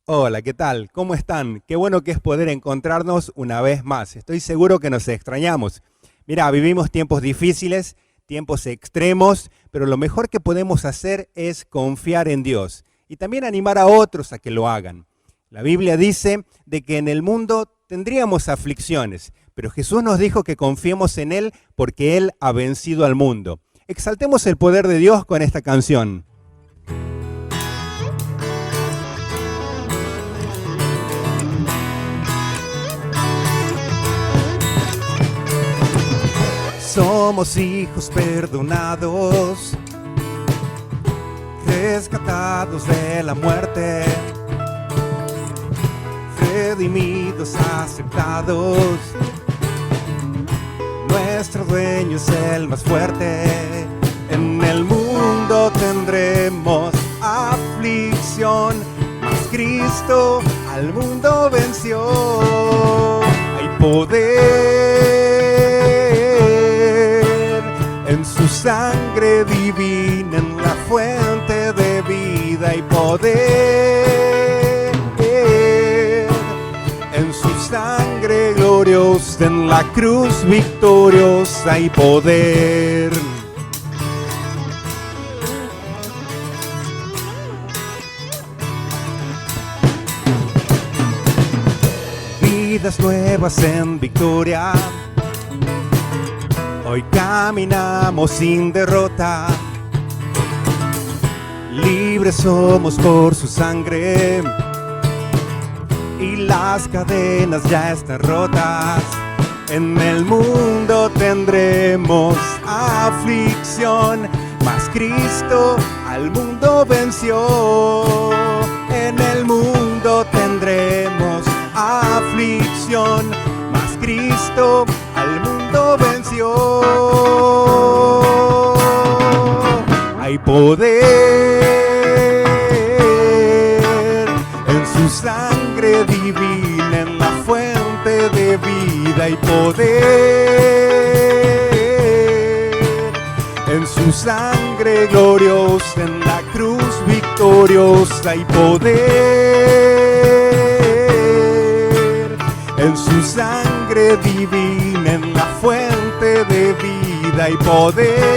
Hola, ¿qué tal? ¿Cómo están? Qué bueno que es poder encontrarnos una vez más. Estoy seguro que nos extrañamos. Mira, vivimos tiempos difíciles, tiempos extremos, pero lo mejor que podemos hacer es confiar en Dios y también animar a otros a que lo hagan. La Biblia dice de que en el mundo tendríamos aflicciones, pero Jesús nos dijo que confiemos en Él porque Él ha vencido al mundo. Exaltemos el poder de Dios con esta canción. Somos hijos perdonados, rescatados de la muerte, redimidos, aceptados. Nuestro dueño es el más fuerte. En el mundo tendremos aflicción, mas Cristo al mundo venció. Hay poder en su sangre divina, en la fuente de vida y poder. En su sangre gloriosa, en la cruz victoriosa y poder. Vidas nuevas en victoria. Hoy caminamos sin derrota, libres somos por su sangre y las cadenas ya están rotas. En el mundo tendremos aflicción, mas Cristo al mundo venció. En el mundo tendremos aflicción, mas Cristo al mundo venció. Hay poder en su sangre divina, en la fuente de vida y poder. En su sangre gloriosa, en la cruz victoriosa y poder. En su sangre divina, en la fuente de vida y poder.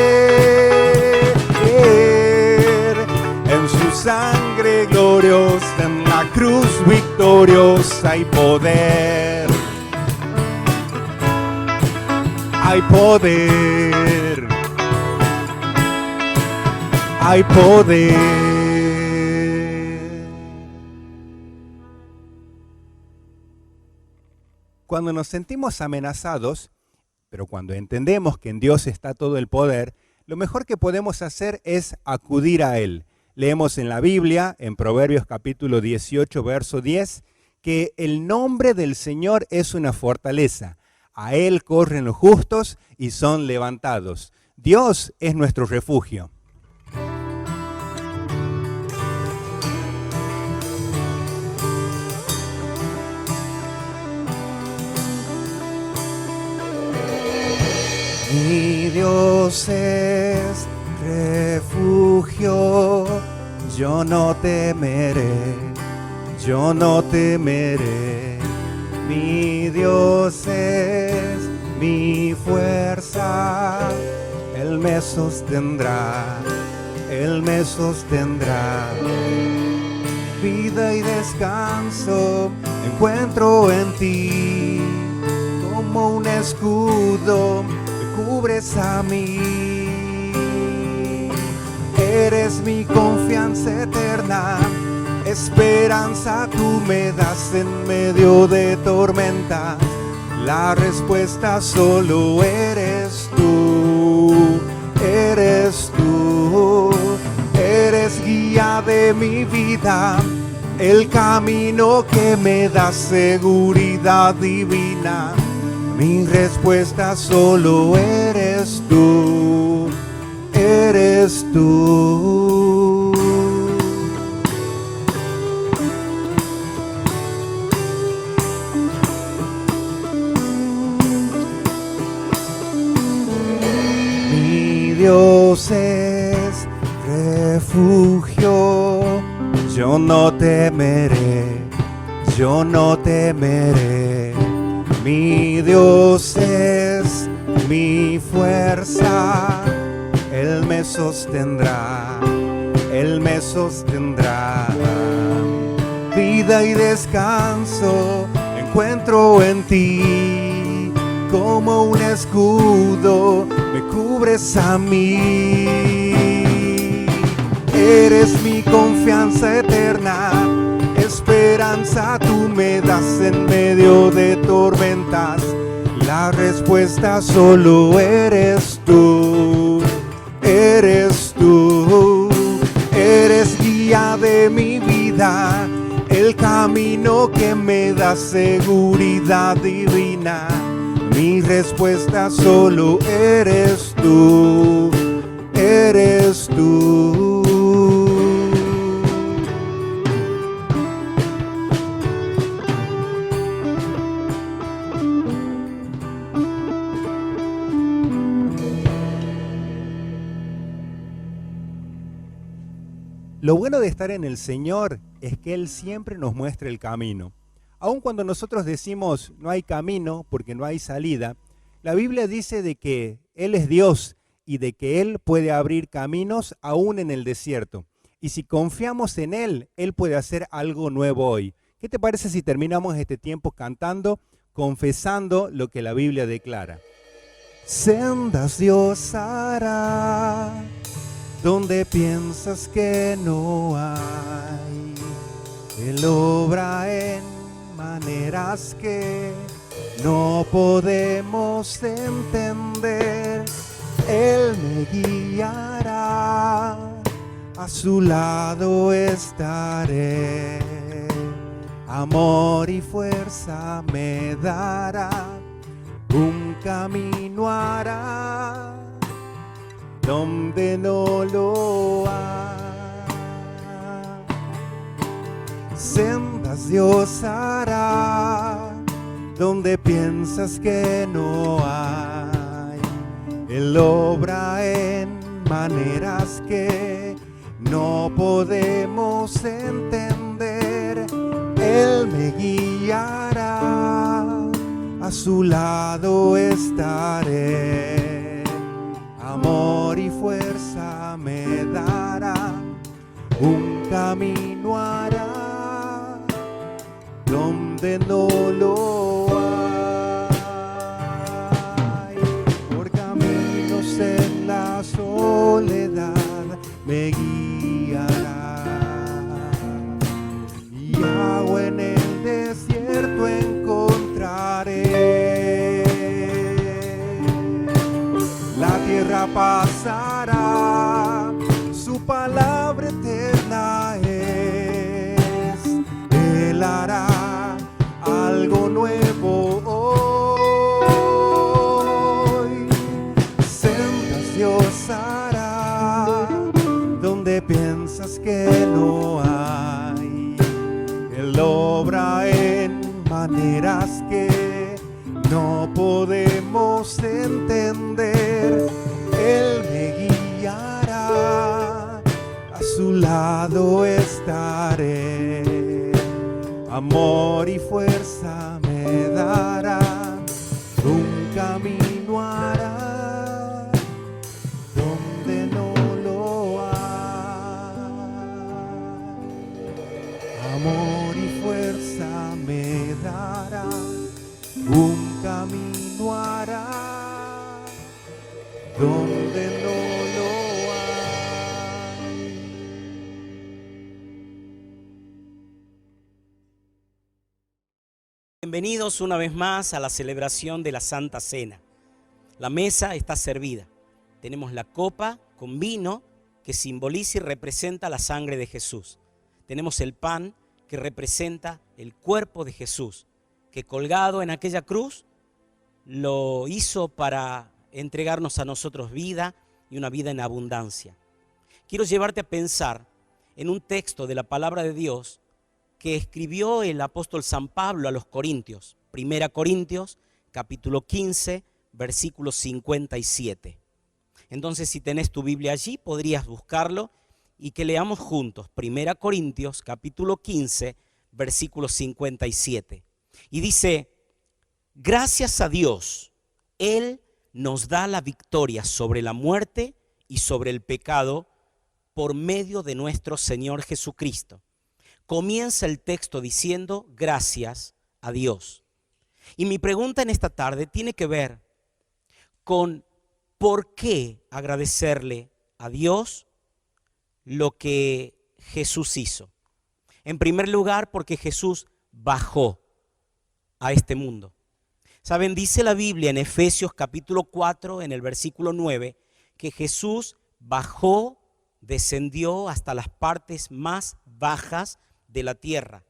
En su sangre gloriosa, en la cruz victoriosa y poder. Hay poder. Hay poder. Cuando nos sentimos amenazados, pero cuando entendemos que en Dios está todo el poder, lo mejor que podemos hacer es acudir a Él. Leemos en la Biblia, en Proverbios capítulo 18, verso 10, que el nombre del Señor es una fortaleza. A Él corren los justos y son levantados. Dios es nuestro refugio. Mi Dios es refugio, yo no temeré, yo no temeré. Mi Dios es mi fuerza, Él me sostendrá, Él me sostendrá. Vida y descanso encuentro en ti, como un escudo cubres a mí. Eres mi confianza eterna, esperanza tú me das en medio de tormentas. La respuesta solo eres tú, eres tú. Eres guía de mi vida, el camino que me da seguridad divina. Mi respuesta solo eres tú, eres tú. Mi Dios es refugio, Yo no temeré, yo no temeré. Mi Dios es mi fuerza, Él me sostendrá, Él me sostendrá. Vida y descanso encuentro en ti, como un escudo me cubres a mí. Eres mi confianza eterna, esperanza tú me das en medio de tormentas. La respuesta solo eres tú, eres tú. Eres guía de mi vida, el camino que me da seguridad divina. Mi respuesta solo eres tú, eres tú. Lo bueno de estar en el Señor es que Él siempre nos muestra el camino. Aun cuando nosotros decimos no hay camino porque no hay salida, la Biblia dice de que Él es Dios y de que Él puede abrir caminos aún en el desierto. Y si confiamos en Él, Él puede hacer algo nuevo hoy. ¿Qué te parece si terminamos este tiempo cantando, confesando lo que la Biblia declara? Sendas Dios hará donde piensas que no hay. Él obra en maneras que no podemos entender. Él me guiará, a su lado estaré. Amor y fuerza me dará, un camino hará donde no lo hay. Sendas Dios hará donde piensas que no hay. Él obra en maneras que no podemos entender. Él me guiará, a su lado estaré. Amor y fuerza me dará, un camino hará donde no lo hay. Por caminos en la soledad me guiará, y agua en el desierto encontraré. La tierra pasará, su palabra eterna es. Él hará algo nuevo hoy. Sendas Dios hará donde piensas que no hay. Él obra en maneras que no podemos entender. Él me guiará, a su lado estaré. Amor y fuerza me dará, un camino hará donde no lo hay. Amor y fuerza me dará, un camino hará donde no lo hay. Bienvenidos una vez más a la celebración de la Santa Cena. La mesa está servida. Tenemos la copa con vino que simboliza y representa la sangre de Jesús. Tenemos el pan que representa el cuerpo de Jesús, que colgado en aquella cruz lo hizo para entregarnos a nosotros vida y una vida en abundancia. Quiero llevarte a pensar en un texto de la palabra de Dios que escribió el apóstol San Pablo a los Corintios. 1 Corintios, capítulo 15, versículo 57. Entonces, si tenés tu Biblia allí, podrías buscarlo y que leamos juntos 1 Corintios capítulo 15, versículo 57. Y dice, gracias a Dios, Él nos da la victoria sobre la muerte y sobre el pecado por medio de nuestro Señor Jesucristo. Comienza el texto diciendo, gracias a Dios. Y mi pregunta en esta tarde tiene que ver con por qué agradecerle a Dios lo que Jesús hizo. En primer lugar, porque Jesús bajó a este mundo. Saben, dice la Biblia en Efesios capítulo 4, en el versículo 9, que Jesús bajó, descendió hasta las partes más bajas de la tierra.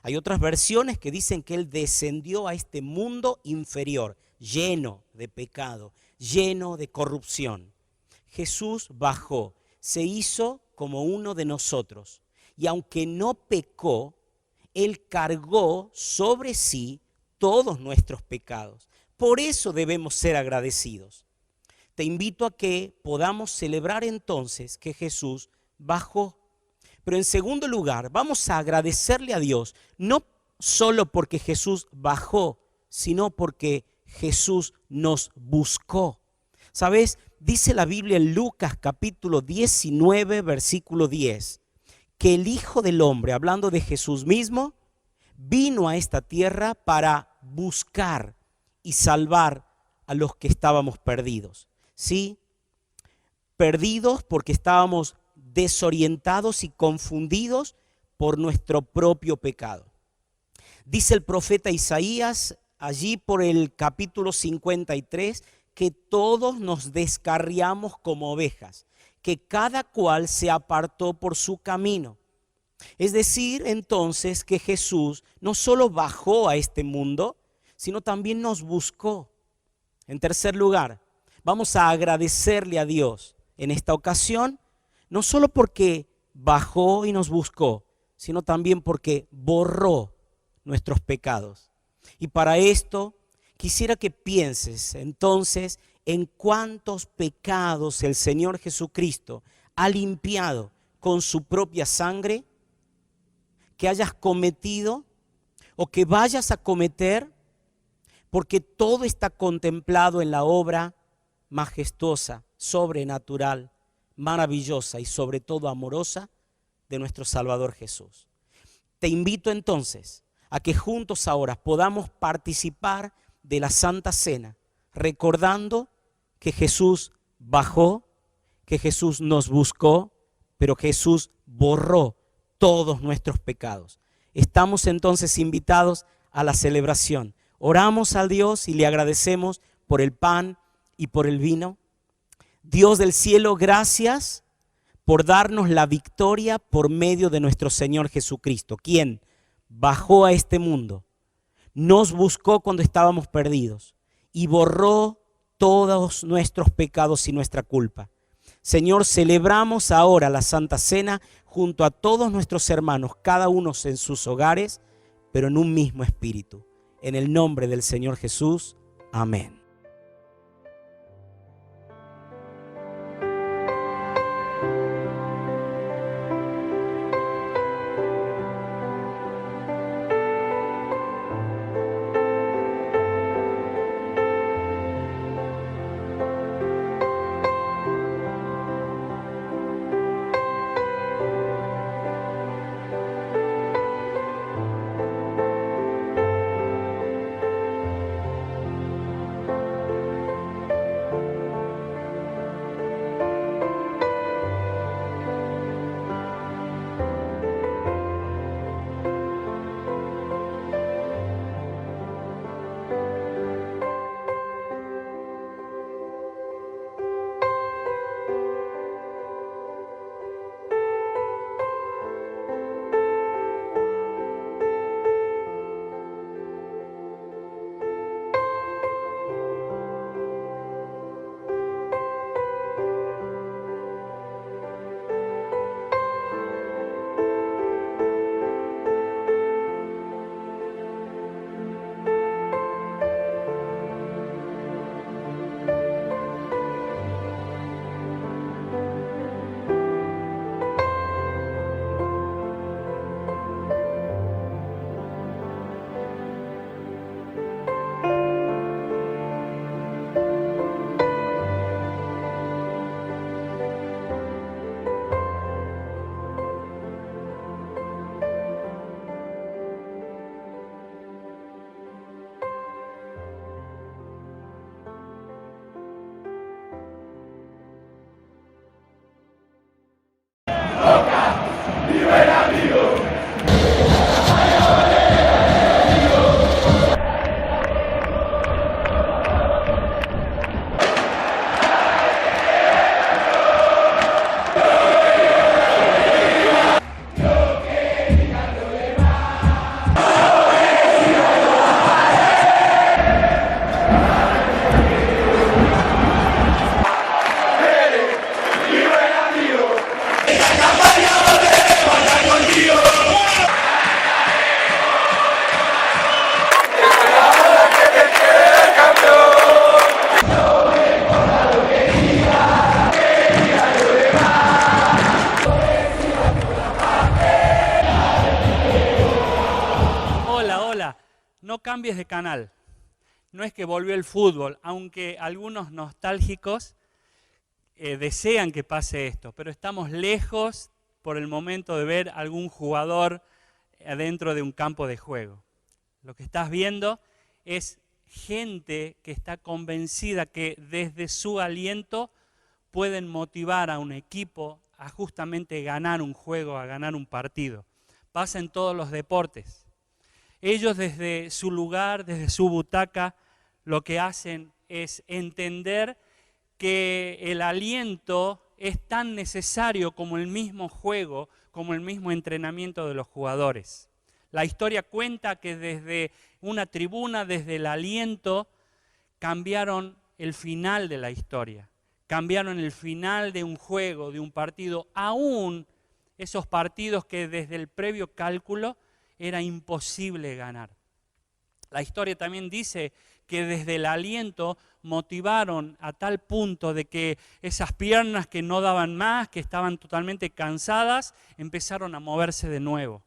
Hay otras versiones que dicen que Él descendió a este mundo inferior, lleno de pecado, lleno de corrupción. Jesús bajó, se hizo como uno de nosotros. Y aunque no pecó, Él cargó sobre sí todos nuestros pecados. Por eso debemos ser agradecidos. Te invito a que podamos celebrar entonces que Jesús bajó. Pero en segundo lugar, vamos a agradecerle a Dios, no solo porque Jesús bajó, sino porque Jesús nos buscó. ¿Sabes? Dice la Biblia en Lucas capítulo 19, versículo 10, que el Hijo del Hombre, hablando de Jesús mismo, vino a esta tierra para buscar y salvar a los que estábamos perdidos. ¿Sí? Perdidos porque estábamos desorientados y confundidos por nuestro propio pecado. Dice el profeta Isaías allí por el capítulo 53 que todos nos descarriamos como ovejas, que cada cual se apartó por su camino. Es decir, entonces, que Jesús no solo bajó a este mundo, sino también nos buscó. En tercer lugar, vamos a agradecerle a Dios en esta ocasión, no solo porque bajó y nos buscó, sino también porque borró nuestros pecados. Y para esto quisiera que pienses entonces en cuántos pecados el Señor Jesucristo ha limpiado con su propia sangre, que hayas cometido o que vayas a cometer, porque todo está contemplado en la obra majestuosa, sobrenatural, maravillosa y sobre todo amorosa de nuestro Salvador Jesús. Te invito entonces a que juntos ahora podamos participar de la Santa Cena, recordando que Jesús bajó, que Jesús nos buscó, pero Jesús borró todos nuestros pecados. Estamos entonces invitados a la celebración. Oramos a Dios y le agradecemos por el pan y por el vino. Dios del cielo, gracias por darnos la victoria por medio de nuestro Señor Jesucristo, quien bajó a este mundo, nos buscó cuando estábamos perdidos y borró todos nuestros pecados y nuestra culpa. Señor, celebramos ahora la Santa Cena junto a todos nuestros hermanos, cada uno en sus hogares, pero en un mismo espíritu. En el nombre del Señor Jesús, amén. cambies de canal. No es que volvió el fútbol, aunque algunos nostálgicos desean que pase esto, pero estamos lejos por el momento de ver algún jugador adentro de un campo de juego. Lo que estás viendo es gente que está convencida que desde su aliento pueden motivar a un equipo a justamente ganar un juego, a ganar un partido. Pasa en todos los deportes. Ellos desde su lugar, desde su butaca, lo que hacen es entender que el aliento es tan necesario como el mismo juego, como el mismo entrenamiento de los jugadores. La historia cuenta que desde una tribuna, desde el aliento, cambiaron el final de la historia. Cambiaron el final de un juego, de un partido, aún esos partidos que desde el previo cálculo era imposible ganar. La historia también dice que desde el aliento motivaron a tal punto de que esas piernas que no daban más, que estaban totalmente cansadas, empezaron a moverse de nuevo.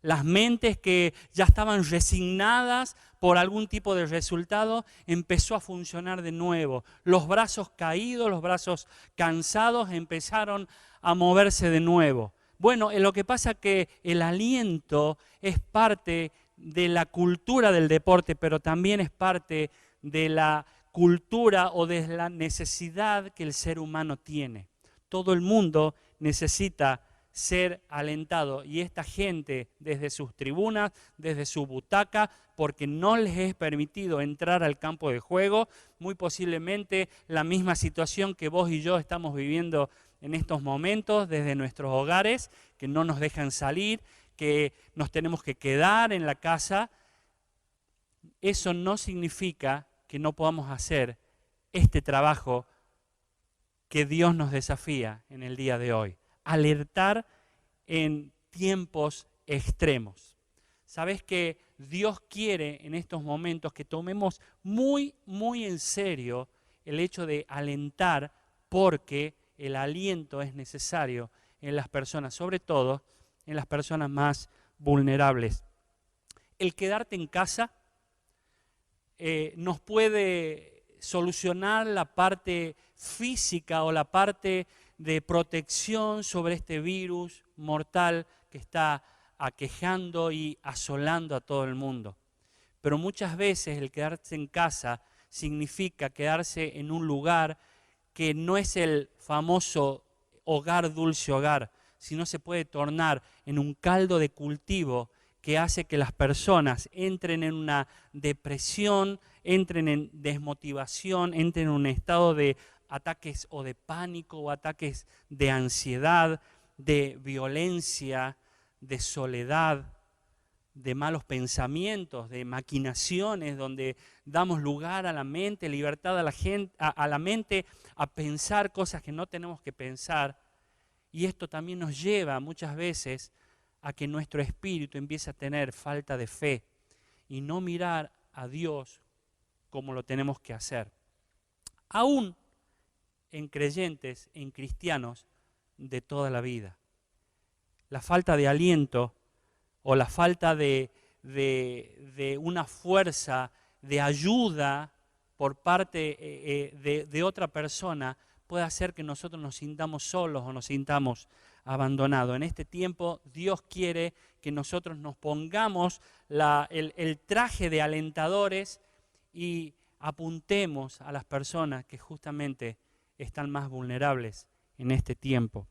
Las mentes que ya estaban resignadas por algún tipo de resultado, empezó a funcionar de nuevo. Los brazos caídos, los brazos cansados empezaron a moverse de nuevo. Bueno, lo que pasa es que el aliento es parte de la cultura del deporte, pero también es parte de la cultura o de la necesidad que el ser humano tiene. Todo el mundo necesita ser alentado y esta gente desde sus tribunas, desde su butaca, porque no les es permitido entrar al campo de juego, muy posiblemente la misma situación que vos y yo estamos viviendo en estos momentos desde nuestros hogares, que no nos dejan salir, que nos tenemos que quedar en la casa. Eso no significa que no podamos hacer este trabajo que Dios nos desafía en el día de hoy. Alertar en tiempos extremos. Sabes que Dios quiere en estos momentos que tomemos muy, muy en serio el hecho de alentar, porque el aliento es necesario en las personas, sobre todo en las personas más vulnerables. El quedarte en casa nos puede solucionar la parte física o la parte de protección sobre este virus mortal que está aquejando y asolando a todo el mundo. Pero muchas veces el quedarse en casa significa quedarse en un lugar que no es el famoso hogar, dulce hogar, sino se puede tornar en un caldo de cultivo que hace que las personas entren en una depresión, entren en desmotivación, entren en un estado de ataques o de pánico o ataques de ansiedad, de violencia, de soledad, de malos pensamientos, de maquinaciones, donde damos lugar a la mente, libertad a la gente, a la mente a pensar cosas que no tenemos que pensar. Y esto también nos lleva muchas veces a que nuestro espíritu empiece a tener falta de fe y no mirar a Dios como lo tenemos que hacer. Aún en creyentes, en cristianos de toda la vida. La falta de aliento o la falta de una fuerza, de ayuda por parte de otra persona puede hacer que nosotros nos sintamos solos o nos sintamos abandonados. En este tiempo Dios quiere que nosotros nos pongamos el traje de alentadores y apuntemos a las personas que justamente están más vulnerables en este tiempo.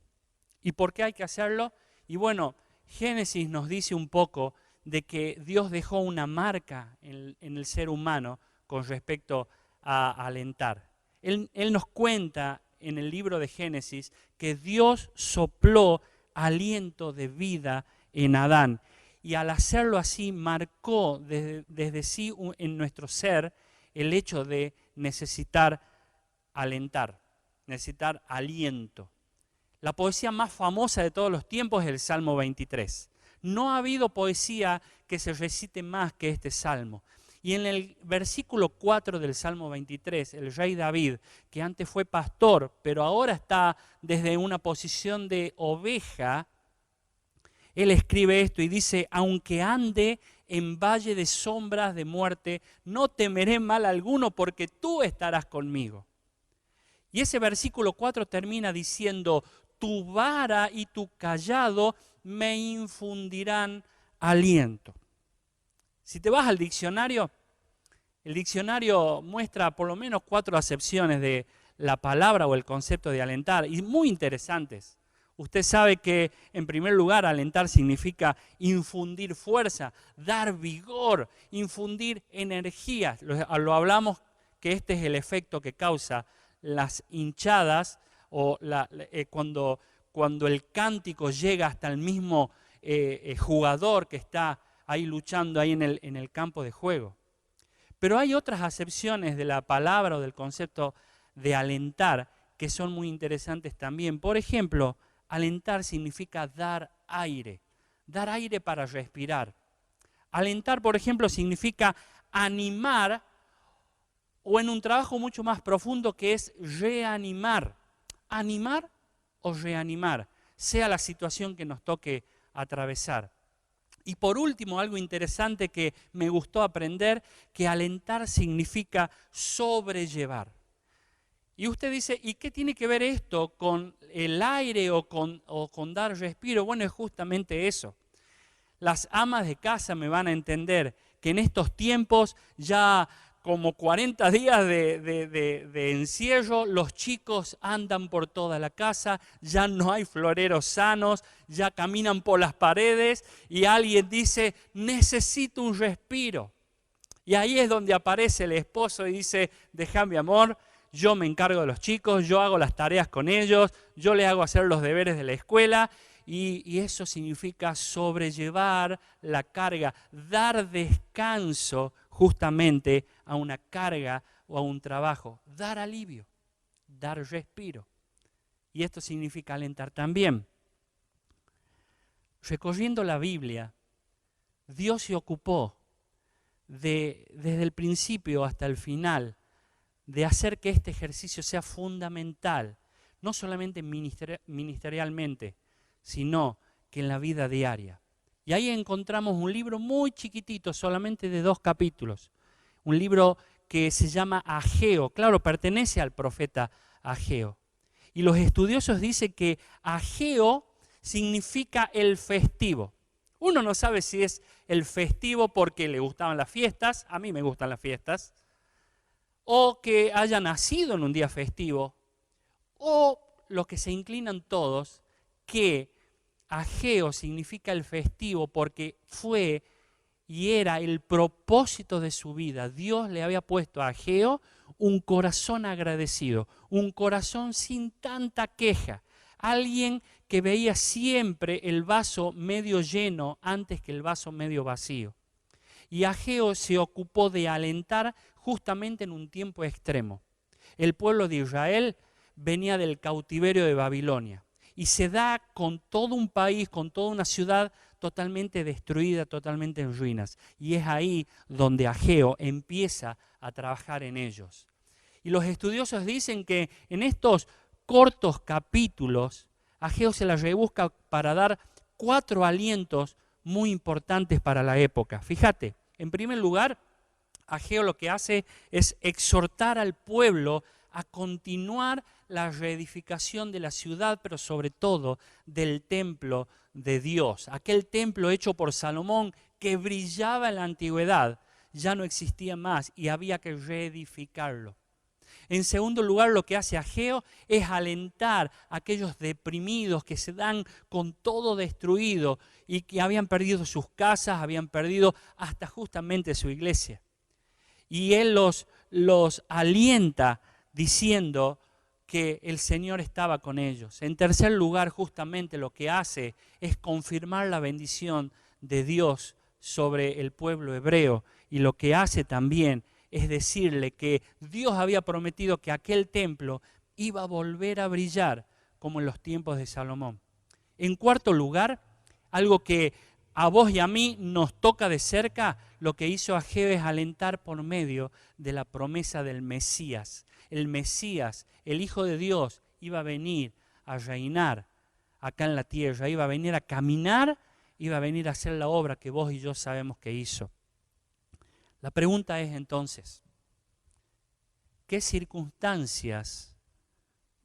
¿Y por qué hay que hacerlo? Y bueno, Génesis nos dice un poco de que Dios dejó una marca en el ser humano con respecto a alentar. Él nos cuenta en el libro de Génesis que Dios sopló aliento de vida en Adán. Y al hacerlo así, marcó desde sí en nuestro ser el hecho de necesitar alentar, necesitar aliento. La poesía más famosa de todos los tiempos es el Salmo 23. No ha habido poesía que se recite más que este salmo. Y en el versículo 4 del Salmo 23, el rey David, que antes fue pastor, pero ahora está desde una posición de oveja, Él escribe esto y dice, aunque ande en valle de sombras de muerte, no temeré mal alguno porque tú estarás conmigo. Y ese versículo 4 termina diciendo, tu vara y tu cayado me infundirán aliento. Si te vas al diccionario, el diccionario muestra por lo menos 4 acepciones de la palabra o el concepto de alentar, y muy interesantes. Usted sabe que, en primer lugar, alentar significa infundir fuerza, dar vigor, infundir energía. Lo hablamos que este es el efecto que causa las hinchadas o cuando el cántico llega hasta el mismo jugador que está ahí luchando ahí en el campo de juego. Pero hay otras acepciones de la palabra o del concepto de alentar que son muy interesantes también. Por ejemplo, alentar significa dar aire para respirar. Alentar, por ejemplo, significa animar, o en un trabajo mucho más profundo que es reanimar. Animar o reanimar, sea la situación que nos toque atravesar. Y por último, algo interesante que me gustó aprender, que alentar significa sobrellevar. Y usted dice, ¿y qué tiene que ver esto con el aire o con dar respiro? Bueno, es justamente eso. Las amas de casa me van a entender que en estos tiempos ya como 40 días de encierro, los chicos andan por toda la casa, ya no hay floreros sanos, ya caminan por las paredes y alguien dice, necesito un respiro. Y ahí es donde aparece el esposo y dice, déjame amor, yo me encargo de los chicos, yo hago las tareas con ellos, yo les hago hacer los deberes de la escuela. Y eso significa sobrellevar la carga, dar descanso justamente a una carga o a un trabajo, dar alivio, dar respiro. Y esto significa alentar también. Recorriendo la Biblia, Dios se ocupó desde el principio hasta el final de hacer que este ejercicio sea fundamental, no solamente ministerialmente, sino que en la vida diaria. Y ahí encontramos un libro muy chiquitito, solamente de 2 capítulos. Un libro que se llama Ageo. Claro, pertenece al profeta Ageo. Y los estudiosos dicen que Ageo significa el festivo. Uno no sabe si es el festivo porque le gustaban las fiestas, a mí me gustan las fiestas, o que haya nacido en un día festivo, o lo que se inclinan todos, que Ageo significa el festivo porque fue y era el propósito de su vida. Dios le había puesto a Ageo un corazón agradecido, un corazón sin tanta queja, alguien que veía siempre el vaso medio lleno antes que el vaso medio vacío. Y Ageo se ocupó de alentar justamente en un tiempo extremo. El pueblo de Israel venía del cautiverio de Babilonia. Y se da con todo un país, con toda una ciudad totalmente destruida, totalmente en ruinas. Y es ahí donde Ageo empieza a trabajar en ellos. Y los estudiosos dicen que en estos cortos capítulos, Ageo se la rebusca para dar 4 alientos muy importantes para la época. Fíjate, en primer lugar, Ageo lo que hace es exhortar al pueblo a continuar la reedificación de la ciudad, pero sobre todo del templo de Dios. Aquel templo hecho por Salomón que brillaba en la antigüedad, ya no existía más y había que reedificarlo. En segundo lugar, lo que hace Ageo es alentar a aquellos deprimidos que se dan con todo destruido y que habían perdido sus casas, habían perdido hasta justamente su iglesia. Y él los alienta diciendo que el Señor estaba con ellos. En tercer lugar, justamente lo que hace es confirmar la bendición de Dios sobre el pueblo hebreo. Y lo que hace también es decirle que Dios había prometido que aquel templo iba a volver a brillar como en los tiempos de Salomón. En cuarto lugar, algo que a vos y a mí nos toca de cerca, lo que hizo Ageo es alentar por medio de la promesa del Mesías. El Mesías, el Hijo de Dios, iba a venir a reinar acá en la tierra, iba a venir a caminar iba a venir a hacer la obra que vos y yo sabemos que hizo. La pregunta es entonces, ¿qué circunstancias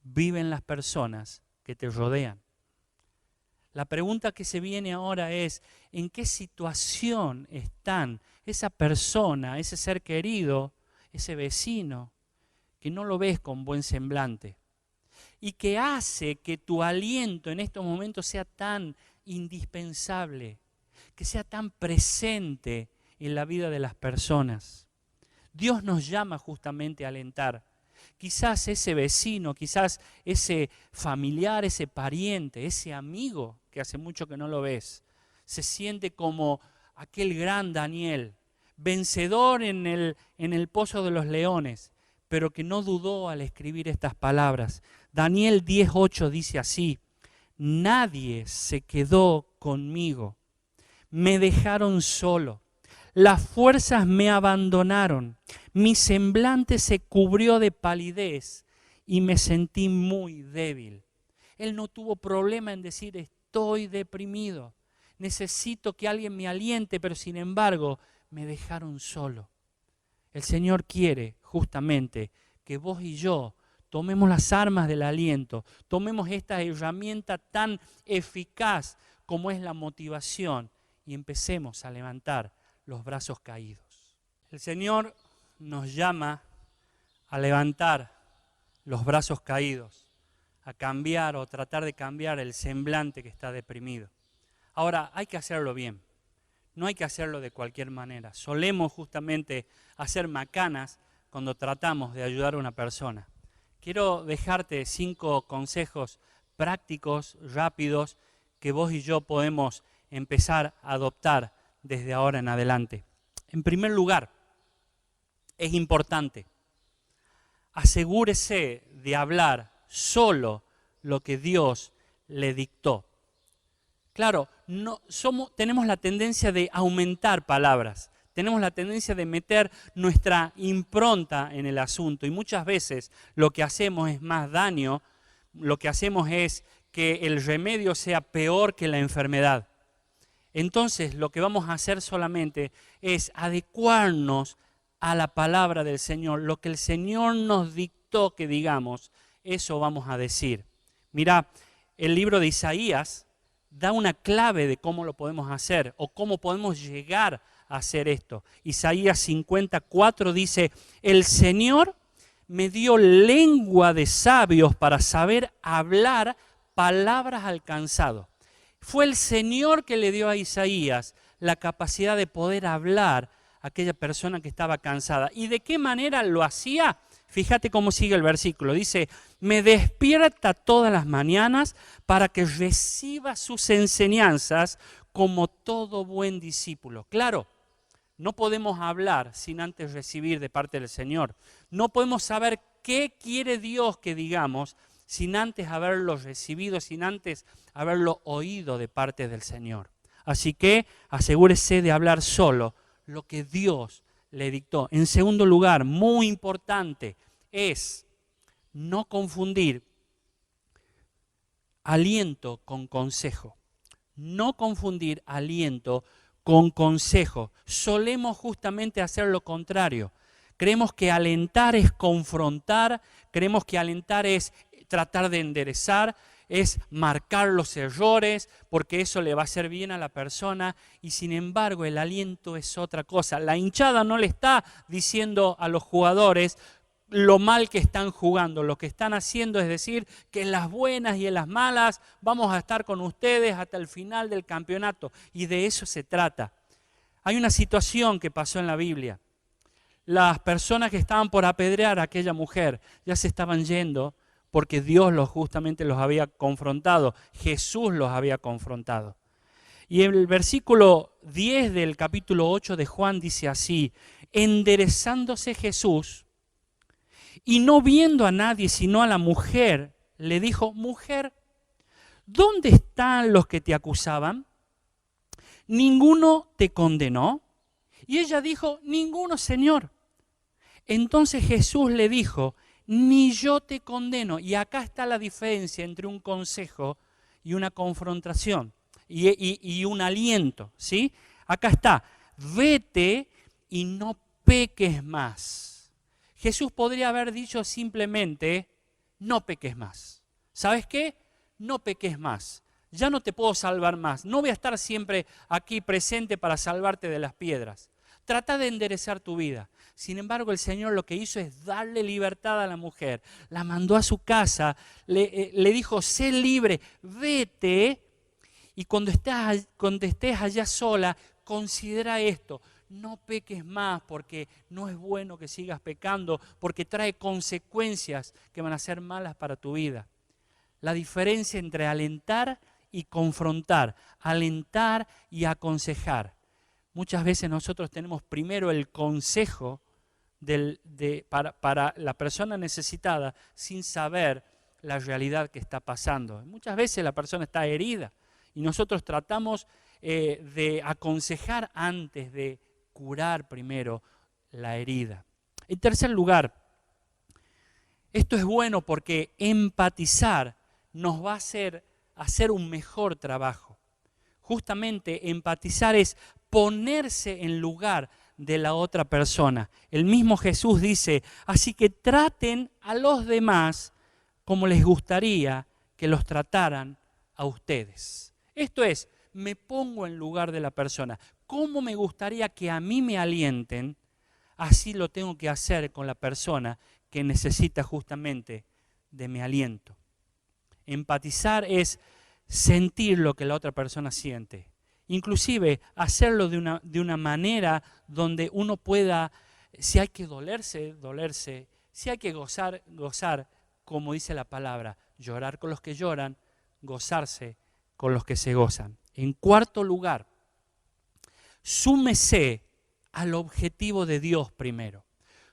viven las personas que te rodean? La pregunta que se viene ahora es, ¿en qué situación están esa persona, ese ser querido, ese vecino, que no lo ves con buen semblante? Y que hace que tu aliento en estos momentos sea tan indispensable, que sea tan presente en la vida de las personas. Dios nos llama justamente a alentar. Quizás ese vecino, quizás ese familiar, ese pariente, ese amigo que hace mucho que no lo ves, se siente como aquel gran Daniel, vencedor en el pozo de los leones, pero que no dudó al escribir estas palabras. Daniel 10:8 dice así: nadie se quedó conmigo, me dejaron solo, las fuerzas me abandonaron, mi semblante se cubrió de palidez y me sentí muy débil. Él no tuvo problema en decir: estoy deprimido, necesito que alguien me aliente, pero sin embargo me dejaron solo. El Señor quiere justamente que vos y yo tomemos las armas del aliento, tomemos esta herramienta tan eficaz como es la motivación y empecemos a levantar los brazos caídos. El Señor nos llama a levantar los brazos caídos, a cambiar o tratar de cambiar el semblante que está deprimido. Ahora, hay que hacerlo bien, no hay que hacerlo de cualquier manera. Solemos justamente hacer macanas cuando tratamos de ayudar a una persona. Quiero dejarte 5 consejos prácticos, rápidos, que vos y yo podemos empezar a adoptar desde ahora en adelante. En primer lugar, es importante, asegúrese de hablar solo lo que Dios le dictó. Claro, tenemos la tendencia de aumentar palabras, tenemos la tendencia de meter nuestra impronta en el asunto y muchas veces lo que hacemos es más daño, lo que hacemos es que el remedio sea peor que la enfermedad. Entonces lo que vamos a hacer solamente es adecuarnos a la palabra del Señor. Lo que el Señor nos dictó que digamos, eso vamos a decir. Mirá, el libro de Isaías da una clave de cómo lo podemos hacer o cómo podemos llegar a hacer esto. Isaías 54 dice: el Señor me dio lengua de sabios para saber hablar palabras al cansado. Fue el Señor que le dio a Isaías la capacidad de poder hablar a aquella persona que estaba cansada. ¿Y de qué manera lo hacía? Fíjate cómo sigue el versículo. Dice: me despierta todas las mañanas para que reciba sus enseñanzas como todo buen discípulo. Claro, no podemos hablar sin antes recibir de parte del Señor. No podemos saber qué quiere Dios que digamos sin antes haberlo recibido, sin antes haberlo oído de parte del Señor. Así que asegúrese de hablar solo lo que Dios le dictó. En segundo lugar, muy importante, es no confundir aliento con consejo. No confundir aliento con consejo. Solemos justamente hacer lo contrario. Creemos que alentar es confrontar, creemos que alentar es tratar de enderezar, es marcar los errores, porque eso le va a hacer bien a la persona, y sin embargo el aliento es otra cosa. La hinchada no le está diciendo a los jugadores lo mal que están jugando, lo que están haciendo es decir que en las buenas y en las malas vamos a estar con ustedes hasta el final del campeonato, y de eso se trata. Hay una situación que pasó en la Biblia. Las personas que estaban por apedrear a aquella mujer ya se estaban yendo, porque Dios justamente los había confrontado, Jesús los había confrontado. Y en el versículo 10 del capítulo 8 de Juan dice así: enderezándose Jesús y no viendo a nadie sino a la mujer, le dijo: mujer, ¿dónde están los que te acusaban? ¿Ninguno te condenó? Y ella dijo: ninguno, Señor. Entonces Jesús le dijo: ni yo te condeno. Y acá está la diferencia entre un consejo y una confrontación. y un aliento, ¿sí? Acá está, vete y no peques más. Jesús podría haber dicho simplemente, no peques más. ¿Sabes qué? No peques más. Ya no te puedo salvar más. No voy a estar siempre aquí presente para salvarte de las piedras. Trata de enderezar tu vida. Sin embargo, el Señor lo que hizo es darle libertad a la mujer. La mandó a su casa, le dijo, sé libre, vete. Y cuando estés allá sola, considera esto. No peques más porque no es bueno que sigas pecando, porque trae consecuencias que van a ser malas para tu vida. La diferencia entre alentar y confrontar, alentar y aconsejar. Muchas veces nosotros tenemos primero el consejo para la persona necesitada sin saber la realidad que está pasando. Muchas veces la persona está herida y nosotros tratamos de aconsejar antes de curar primero la herida. En tercer lugar, esto es bueno porque empatizar nos va a hacer un mejor trabajo. Justamente empatizar es ponerse en lugar de la otra persona. El mismo Jesús dice, así que traten a los demás como les gustaría que los trataran a ustedes. Esto es, me pongo en lugar de la persona. ¿Cómo me gustaría que a mí me alienten? Así lo tengo que hacer con la persona que necesita justamente de mi aliento. Empatizar es sentir lo que la otra persona siente. Inclusive hacerlo de una manera donde uno pueda, si hay que dolerse, dolerse, si hay que gozar, gozar, como dice la palabra, llorar con los que lloran, gozarse con los que se gozan. En cuarto lugar, súmese al objetivo de Dios primero.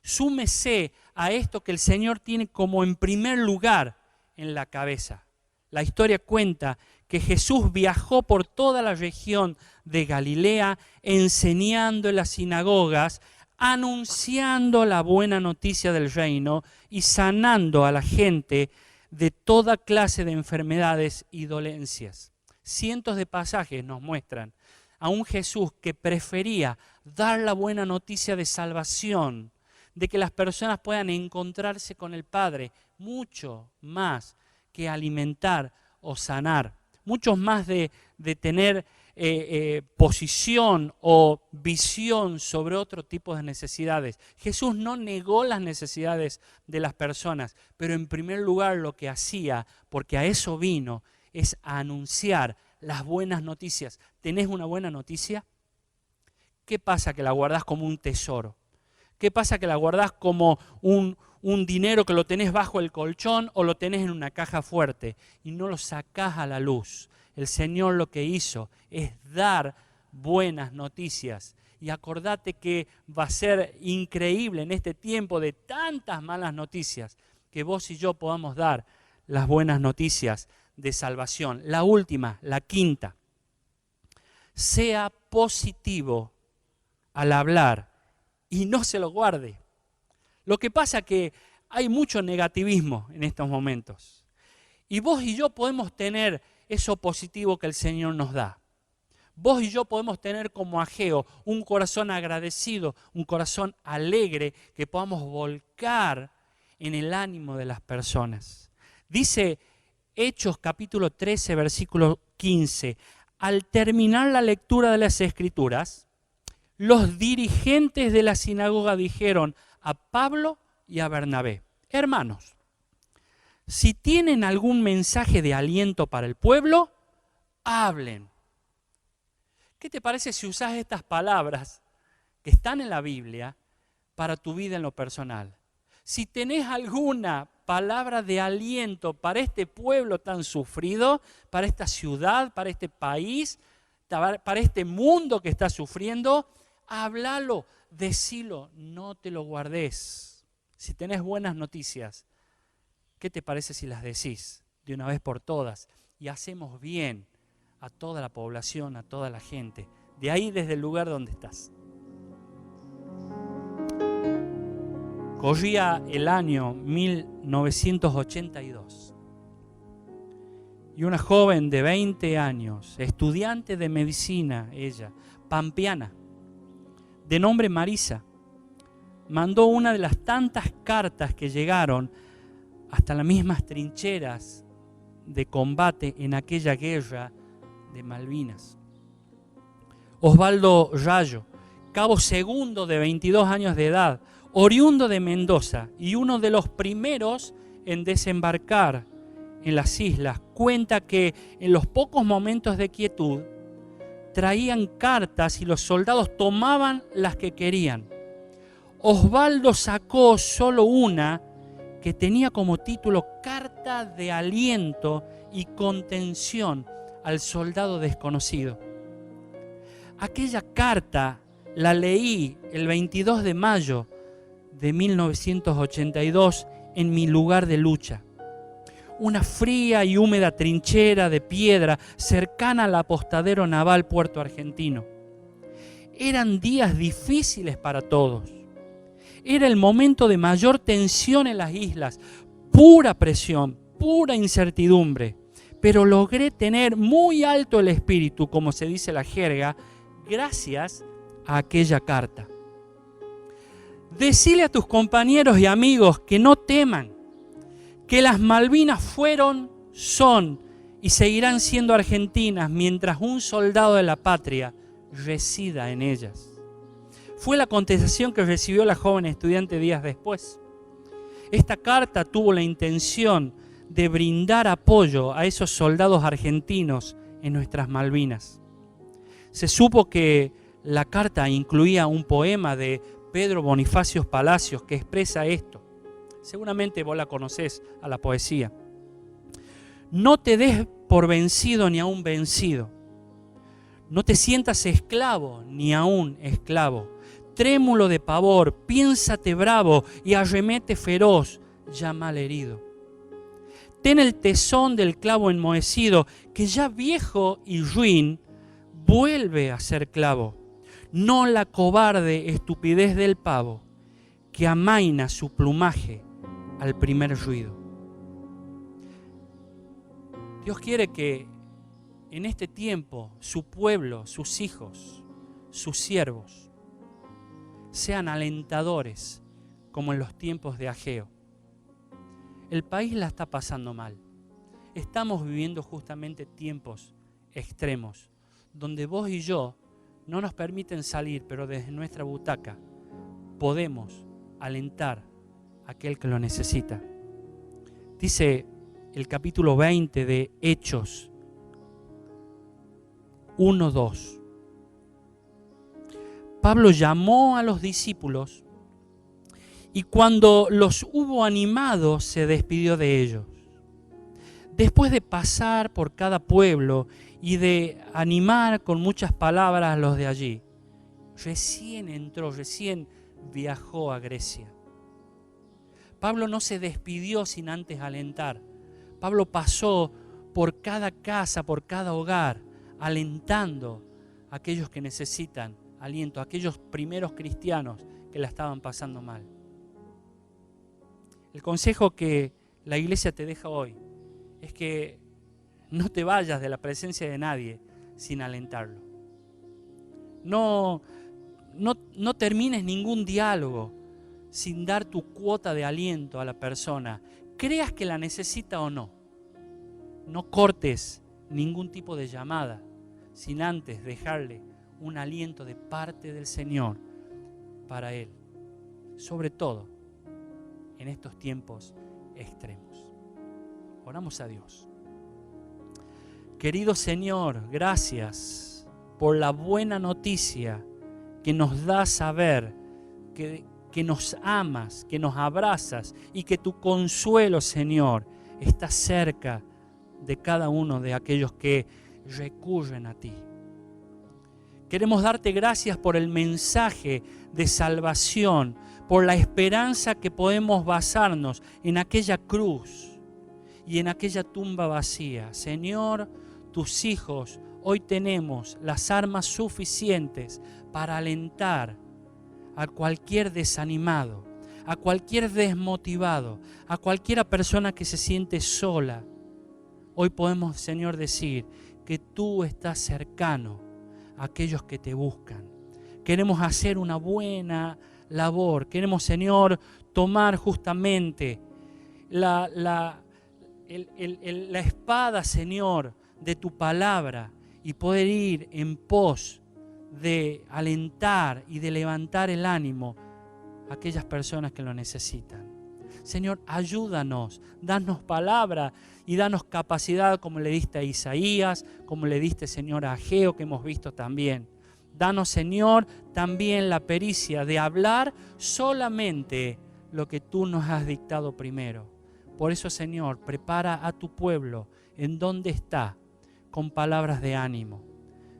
Súmese a esto que el Señor tiene como en primer lugar en la cabeza. La historia cuenta que Jesús viajó por toda la región de Galilea enseñando en las sinagogas, anunciando la buena noticia del reino y sanando a la gente de toda clase de enfermedades y dolencias. Cientos de pasajes nos muestran a un Jesús que prefería dar la buena noticia de salvación, de que las personas puedan encontrarse con el Padre, mucho más que alimentar o sanar, mucho más de tener posición o visión sobre otro tipo de necesidades. Jesús no negó las necesidades de las personas, pero en primer lugar lo que hacía, porque a eso vino, es a anunciar las buenas noticias. ¿Tenés una buena noticia? ¿Qué pasa que la guardás como un tesoro? ¿Qué pasa que la guardás como un dinero que lo tenés bajo el colchón o lo tenés en una caja fuerte y no lo sacás a la luz? El Señor lo que hizo es dar buenas noticias. Y acordate que va a ser increíble en este tiempo de tantas malas noticias que vos y yo podamos dar las buenas noticias de salvación. La última, la quinta. Sea positivo al hablar y no se lo guarde. Lo que pasa es que hay mucho negativismo en estos momentos. Y vos y yo podemos tener eso positivo que el Señor nos da. Vos y yo podemos tener como Ageo un corazón agradecido, un corazón alegre que podamos volcar en el ánimo de las personas. Dice Hechos capítulo 13, versículo 15. Al terminar la lectura de las Escrituras, los dirigentes de la sinagoga dijeron a Pablo y a Bernabé: hermanos, si tienen algún mensaje de aliento para el pueblo, hablen. ¿Qué te parece si usas estas palabras que están en la Biblia para tu vida en lo personal? Si tenés alguna palabra de aliento para este pueblo tan sufrido, para esta ciudad, para este país, para este mundo que está sufriendo, háblalo, decilo, no te lo guardes. Si tenés buenas noticias, ¿qué te parece si las decís de una vez por todas? Y hacemos bien a toda la población, a toda la gente, de ahí desde el lugar donde estás. Corría el año 1982 Y una joven de 20 años, estudiante de medicina, ella, pampeana, de nombre Marisa, mandó una de las tantas cartas que llegaron hasta las mismas trincheras de combate en aquella guerra de Malvinas. Osvaldo Rayo, cabo segundo de 22 años de edad, oriundo de Mendoza y uno de los primeros en desembarcar en las islas, cuenta que en los pocos momentos de quietud traían cartas y los soldados tomaban las que querían. Osvaldo sacó solo una que tenía como título Carta de aliento y contención al soldado desconocido. Aquella carta la leí el 22 de mayo de 1982 en mi lugar de lucha. Una fría y húmeda trinchera de piedra cercana al apostadero naval Puerto Argentino. Eran días difíciles para todos. Era el momento de mayor tensión en las islas, pura presión, pura incertidumbre. Pero logré tener muy alto el espíritu, como se dice la jerga, gracias a aquella carta. Decile a tus compañeros y amigos que no teman, que las Malvinas fueron, son y seguirán siendo argentinas mientras un soldado de la patria resida en ellas. Fue la contestación que recibió la joven estudiante días después. Esta carta tuvo la intención de brindar apoyo a esos soldados argentinos en nuestras Malvinas. Se supo que la carta incluía un poema de Pedro Bonifacio Palacios que expresa esto. Seguramente vos la conocés a la poesía. No te des por vencido ni aún vencido. No te sientas esclavo ni aún esclavo. Trémulo de pavor, piénsate bravo y arremete feroz, ya mal herido. Ten el tesón del clavo enmohecido, que ya viejo y ruin vuelve a ser clavo. No la cobarde estupidez del pavo, que amaina su plumaje al primer ruido. Dios quiere que en este tiempo su pueblo, sus hijos, sus siervos, sean alentadores como en los tiempos de Ageo. El país la está pasando mal. Estamos viviendo justamente tiempos extremos, donde vos y yo no nos permiten salir, pero desde nuestra butaca podemos alentar a aquel que lo necesita. Dice el capítulo 20 de Hechos 1:2. Pablo llamó a los discípulos y cuando los hubo animado se despidió de ellos. Después de pasar por cada pueblo y de animar con muchas palabras a los de allí, recién viajó a Grecia. Pablo no se despidió sin antes alentar. Pablo pasó por cada casa, por cada hogar, alentando a aquellos que necesitan aliento, a aquellos primeros cristianos que la estaban pasando mal. El consejo que la iglesia te deja hoy es que no te vayas de la presencia de nadie sin alentarlo. No termines ningún diálogo sin dar tu cuota de aliento a la persona, creas que la necesita o no. No cortes ningún tipo de llamada sin antes dejarle un aliento de parte del Señor para Él, sobre todo en estos tiempos extremos. Oramos a Dios. Querido Señor, gracias por la buena noticia que nos da saber que nos amas, que nos abrazas y que tu consuelo, Señor, está cerca de cada uno de aquellos que recurren a ti. Queremos darte gracias por el mensaje de salvación, por la esperanza que podemos basarnos en aquella cruz y en aquella tumba vacía. Señor, tus hijos, hoy tenemos las armas suficientes para alentar a cualquier desanimado, a cualquier desmotivado, a cualquiera persona que se siente sola, Hoy podemos, Señor, decir que tú estás cercano a aquellos que te buscan. Queremos hacer una buena labor. Queremos, Señor, tomar justamente la espada, Señor, de tu palabra y poder ir en pos de alentar y de levantar el ánimo a aquellas personas que lo necesitan. Señor, ayúdanos, danos palabra y danos capacidad como le diste a Isaías, como le diste, Señor, a Ageo, que hemos visto también. Danos, Señor, también la pericia de hablar solamente lo que tú nos has dictado primero. Por eso, Señor, prepara a tu pueblo en donde está, con palabras de ánimo.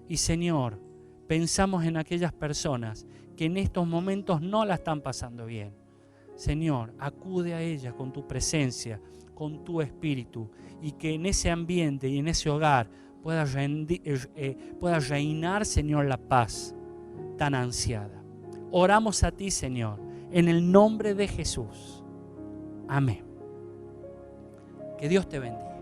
Y, Señor, pensamos en aquellas personas que en estos momentos no la están pasando bien. Señor, acude a ellas con tu presencia, con tu espíritu, y que en ese ambiente y en ese hogar pueda reinar, Señor, la paz tan ansiada. Oramos a ti, Señor, en el nombre de Jesús. Amén. Que Dios te bendiga.